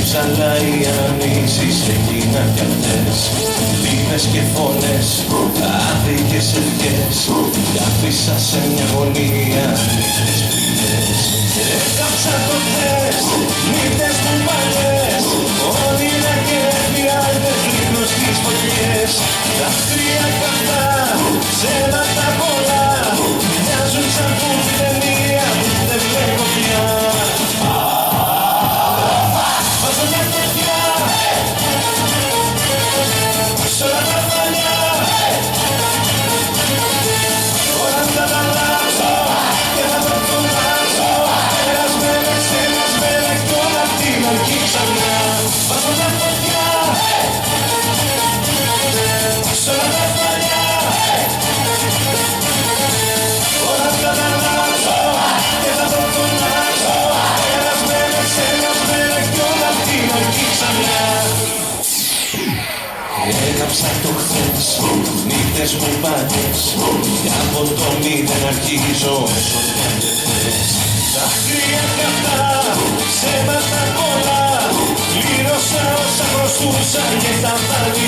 Ψαλά οι αναμνήσεις έγιναν κι αυτές, λύπες και φωνές, άδικες ευχές, κι άφησα σε μια γωνία νύχτες πληγές. Έκαψα το χθες, νύχτες μου παλιές, όνειρα και εφιάλτες ρίχνω στις φωτιές. Δαχτυλιά καυτά, ψέματα πολλά, μοιάζουν σαν ταινία που δεν βλέπω πια. Βάζω μια φωτιά σ' όλα τα μαλλιά, όλα θα τα αλλάζω και θα το φωνάζω. Περασμένες, ξεπασμένες κι όλα την αρχή ξανά. Βάζω μια φωτιά σ' όλα τα μαλλιά, όλα θα τα αλλάζω και θα το φωνάζω. Περασμένες, ξεπασμένες κι όλα την αρχή ξανά. Έκαψα το χθες, νύχτες μου παλιές, κι από το μηδέν αρχίζω όσο διαλετές. Δαχτυλιά καυτά, ψέματα πολλά, πλήρωσα όσα χρωστούσα και τα πάλι